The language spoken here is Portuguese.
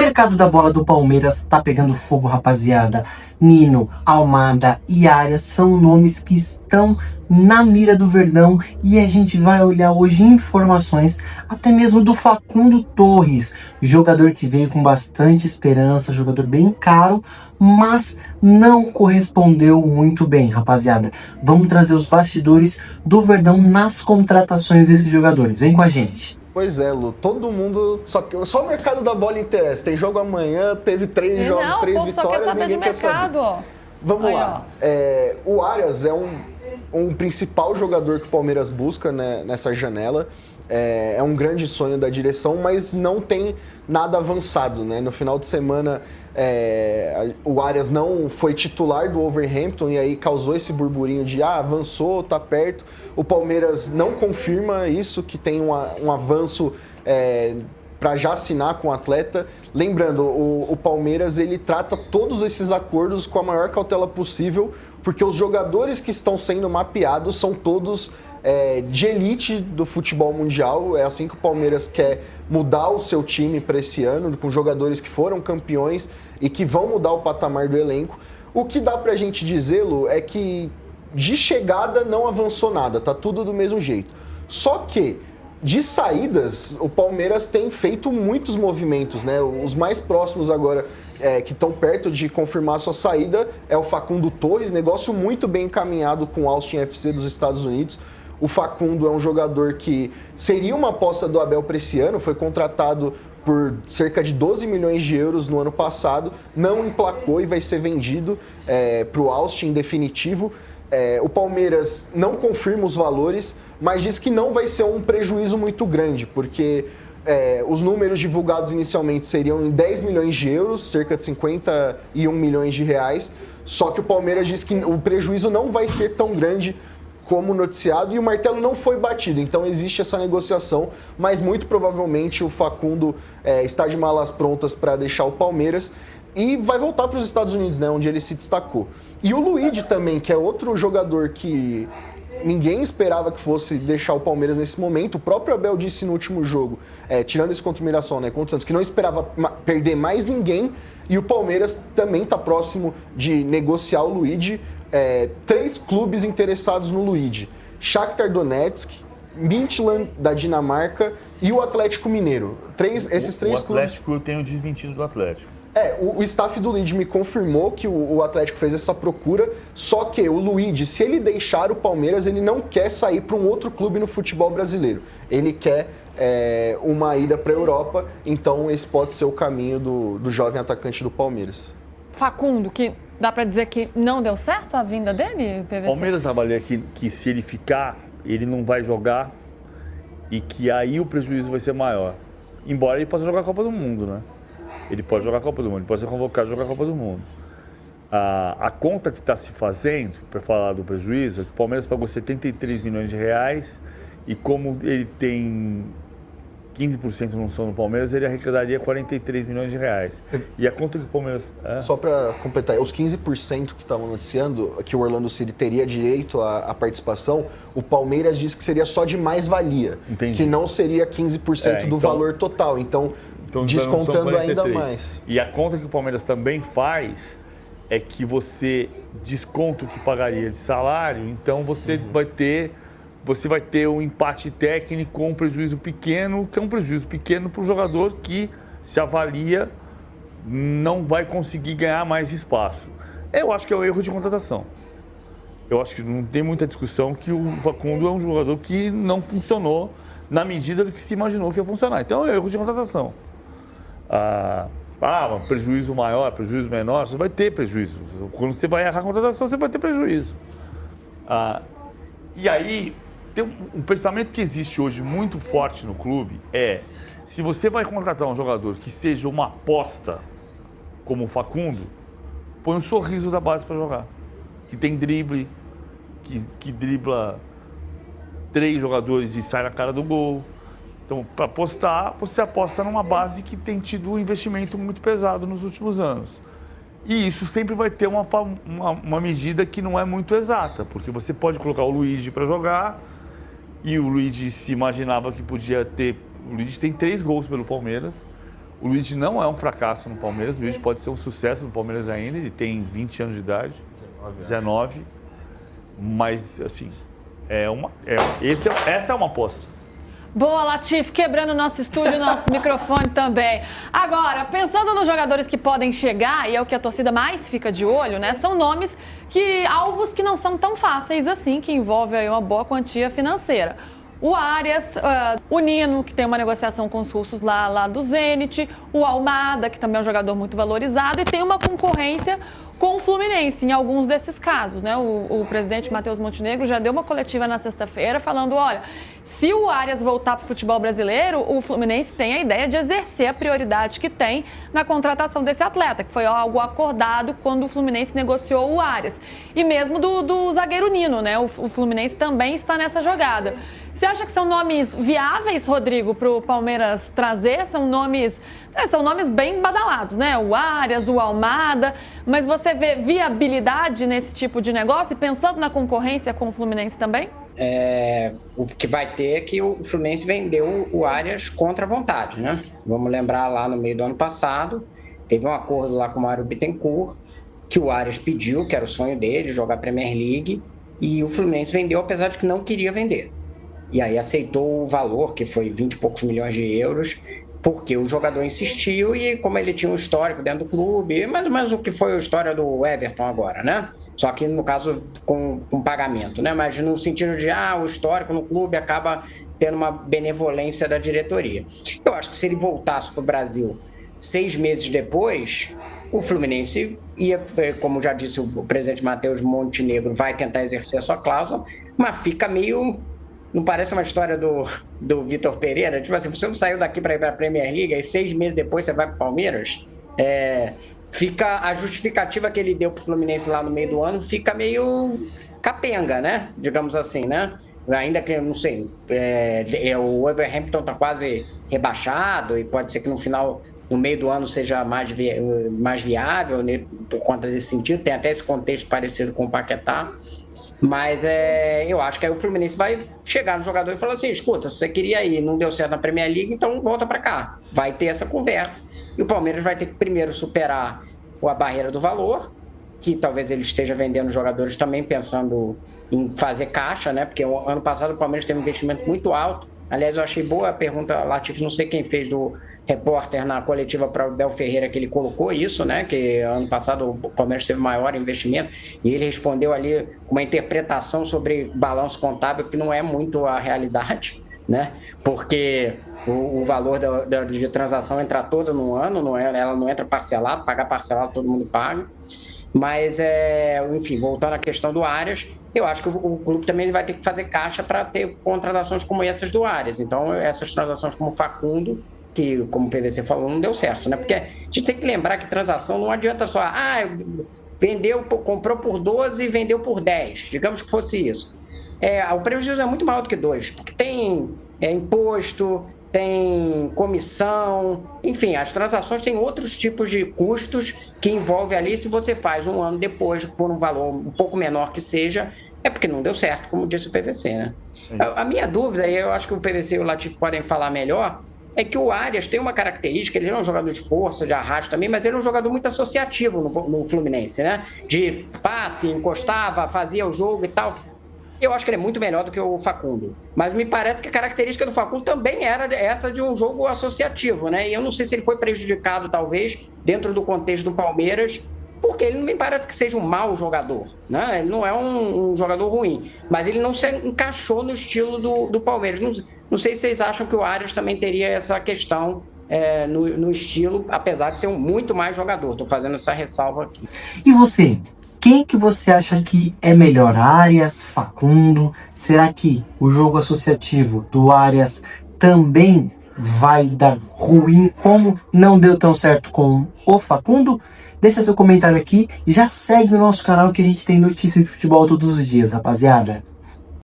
mercado da bola do Palmeiras tá pegando fogo, rapaziada. Nino, Almada e Arias são nomes que estão na mira do Verdão e a gente vai olhar hoje informações até mesmo do Facundo Torres, jogador que veio com bastante esperança, jogador bem caro, mas não correspondeu muito bem, rapaziada. Vamos trazer os bastidores do Verdão nas contratações desses jogadores. Vem com a gente. Pois é, Lu, todo mundo. Só o mercado da bola interessa. Tem jogo amanhã, teve 3 jogos, 3 vitórias, ninguém quer saber. Vamos lá. O Arias é um principal jogador que o Palmeiras busca, né, nessa janela. É um grande sonho da direção, mas não tem nada avançado, né? No final de semana, o Arias não foi titular do Wolverhampton e aí causou esse burburinho de avançou, tá perto. O Palmeiras não confirma isso, que tem um avanço para já assinar com o atleta. Lembrando, o Palmeiras ele trata todos esses acordos com a maior cautela possível, porque os jogadores que estão sendo mapeados são todos de elite do futebol mundial. É assim que o Palmeiras quer mudar o seu time para esse ano, com jogadores que foram campeões e que vão mudar o patamar do elenco. O que dá pra gente dizer, Lu, é que de chegada não avançou nada, tá tudo do mesmo jeito. Só que de saídas, o Palmeiras tem feito muitos movimentos, né? Os mais próximos agora, que estão perto de confirmar sua saída, é o Facundo Torres, negócio muito bem encaminhado com o Austin FC dos Estados Unidos. O Facundo é um jogador que seria uma aposta do Abel para esse ano, foi contratado por cerca de 12 milhões de euros no ano passado, não emplacou e vai ser vendido para o Austin em definitivo. O Palmeiras não confirma os valores, mas diz que não vai ser um prejuízo muito grande, porque os números divulgados inicialmente seriam em 10 milhões de euros, cerca de 51 milhões de reais, só que o Palmeiras diz que o prejuízo não vai ser tão grande como noticiado e o martelo não foi batido, então existe essa negociação, mas muito provavelmente o Facundo está de malas prontas para deixar o Palmeiras e vai voltar para os Estados Unidos, né, onde ele se destacou. E o Luigi também, que é outro jogador que ninguém esperava que fosse deixar o Palmeiras nesse momento. O próprio Abel disse no último jogo, tirando esse contra o Mirassol, né, contra o Santos, que não esperava perder mais ninguém, e o Palmeiras também está próximo de negociar o Luigi. 3 clubes interessados no Luigi: Shakhtar Donetsk, Midtjylland da Dinamarca e o Atlético Mineiro. Esses três clubes. O Atlético, eu tenho desmentido do Atlético. O staff do Luigi me confirmou que o Atlético fez essa procura, só que o Luigi, se ele deixar o Palmeiras, ele não quer sair para um outro clube no futebol brasileiro. Ele quer uma ida para a Europa, então esse pode ser o caminho do jovem atacante do Palmeiras. Facundo, que dá para dizer que não deu certo a vinda dele, PVC? Palmeiras avalia que se ele ficar, ele não vai jogar e que aí o prejuízo vai ser maior. Embora ele possa jogar a Copa do Mundo, né? Ele pode jogar a Copa do Mundo, ele pode ser convocado a jogar a Copa do Mundo. A conta que está se fazendo, para falar do prejuízo, é que o Palmeiras pagou 73 milhões de reais e como ele tem 15% não são no Palmeiras, ele arrecadaria 43 milhões de reais. E a conta que o Palmeiras... Só para completar, os 15% que estavam noticiando, que o Orlando City teria direito à participação, o Palmeiras disse que seria só de mais-valia. Entendi. Que não seria 15% do valor total. Então descontando ainda mais. E a conta que o Palmeiras também faz é que você desconta o que pagaria de salário, então você vai ter um empate técnico com um prejuízo pequeno, que é um prejuízo pequeno para o jogador que se avalia não vai conseguir ganhar mais espaço. Eu acho que é o erro de contratação. Eu acho que não tem muita discussão que o Facundo é um jogador que não funcionou na medida do que se imaginou que ia funcionar. Então é o erro de contratação. Prejuízo maior, prejuízo menor, você vai ter prejuízo. Quando você vai errar a contratação, você vai ter prejuízo. E aí, tem um pensamento que existe hoje muito forte no clube se você vai contratar um jogador que seja uma aposta, como o Facundo, põe um sorriso da base para jogar. Que tem drible, que dribla 3 jogadores e sai na cara do gol. Então, para apostar, você aposta numa base que tem tido um investimento muito pesado nos últimos anos. E isso sempre vai ter uma medida que não é muito exata, porque você pode colocar o Luigi para jogar e o Luigi se imaginava que podia ter... O Luigi tem 3 gols pelo Palmeiras, O Luiz não é um fracasso no Palmeiras, o Luiz pode ser um sucesso no Palmeiras ainda, ele tem 20 anos de idade, 19, mas assim, essa é uma aposta. Boa, Latif, quebrando o nosso estúdio, nosso microfone também. Agora, pensando nos jogadores que podem chegar, e é o que a torcida mais fica de olho, né? São nomes alvos que não são tão fáceis assim, que envolvem aí uma boa quantia financeira. O Arias, o Nino, que tem uma negociação com os russos lá do Zenit, o Almada, que também é um jogador muito valorizado, e tem uma concorrência com o Fluminense, em alguns desses casos, né? O presidente Matheus Montenegro já deu uma coletiva na sexta-feira falando, olha, se o Arias voltar para o futebol brasileiro, o Fluminense tem a ideia de exercer a prioridade que tem na contratação desse atleta, que foi algo acordado quando o Fluminense negociou o Arias. E mesmo do zagueiro Nino, né? O Fluminense também está nessa jogada. Você acha que são nomes viáveis, Rodrigo, para o Palmeiras trazer? São nomes bem badalados, né? O Arias, o Almada, mas você vê viabilidade nesse tipo de negócio? E pensando na concorrência com o Fluminense também? O que vai ter é que o Fluminense vendeu o Arias contra a vontade, né? Vamos lembrar lá no meio do ano passado, teve um acordo lá com o Mário Bittencourt, que o Arias pediu, que era o sonho dele, jogar Premier League, e o Fluminense vendeu, apesar de que não queria vender. E aí aceitou o valor, que foi 20 e poucos milhões de euros, porque o jogador insistiu e como ele tinha um histórico dentro do clube, mais ou menos o que foi a história do Everton agora, né? Só que no caso com pagamento, né? Mas no sentido de, o histórico no clube acaba tendo uma benevolência da diretoria. Eu acho que se ele voltasse para o Brasil 6 meses depois, o Fluminense ia, como já disse o presidente Matheus Montenegro, vai tentar exercer a sua cláusula, mas fica meio... Não parece uma história do Vitor Pereira? Tipo assim, você não saiu daqui para ir para a Premier League e 6 meses depois você vai para o Palmeiras? Fica a justificativa que ele deu para o Fluminense lá no meio do ano fica meio capenga, né? Digamos assim, né? Ainda que, não sei, o Wolverhampton está quase rebaixado e pode ser que no meio do ano seja mais viável, né, por conta desse sentido. Tem até esse contexto parecido com o Paquetá. Mas eu acho que aí o Fluminense vai chegar no jogador e falar assim, escuta, se você queria ir, não deu certo na Premier League, então volta para cá. Vai ter essa conversa. E o Palmeiras vai ter que primeiro superar a barreira do valor, que talvez ele esteja vendendo jogadores também pensando em fazer caixa, né? Porque ano passado o Palmeiras teve um investimento muito alto. Aliás, eu achei boa a pergunta, Latif, não sei quem fez do repórter na coletiva para o Abel Ferreira, que ele colocou isso, né? Que ano passado o Palmeiras teve maior investimento e ele respondeu ali com uma interpretação sobre balanço contábil que não é muito a realidade, né? Porque o valor de transação entra toda no ano, ela não entra parcelado, pagar parcelado todo mundo paga. Mas, enfim, voltando à questão do Arias, eu acho que o clube também vai ter que fazer caixa para ter contratações como essas do Arias. Então, essas transações como o Facundo, que, como o PVC falou, não deu certo, né? Porque a gente tem que lembrar que transação não adianta só, comprou por 12 e vendeu por 10, digamos que fosse isso. O prejuízo é muito maior do que 2, porque tem imposto, tem comissão, enfim, as transações têm outros tipos de custos que envolvem ali. Se você faz um ano depois, por um valor um pouco menor que seja, é porque não deu certo, como disse o PVC, né? A minha dúvida, e eu acho que o PVC e o Latif podem falar melhor, é que o Arias tem uma característica, ele é um jogador de força, de arrasto também, mas ele é um jogador muito associativo no Fluminense, né? De passe, encostava, fazia o jogo e tal. Eu acho que ele é muito melhor do que o Facundo. Mas me parece que a característica do Facundo também era essa de um jogo associativo, né? E eu não sei se ele foi prejudicado, talvez, dentro do contexto do Palmeiras, porque ele não me parece que seja um mau jogador, né? Ele não é um jogador ruim, mas ele não se encaixou no estilo do Palmeiras. Não sei se vocês acham que o Arias também teria essa questão no estilo, apesar de ser um muito mais jogador. Estou fazendo essa ressalva aqui. E você? Quem que você acha que é melhor? Arias, Facundo? Será que o jogo associativo do Arias também vai dar ruim, como não deu tão certo com o Facundo? Deixa seu comentário aqui e já segue o nosso canal, que a gente tem notícia de futebol todos os dias, rapaziada.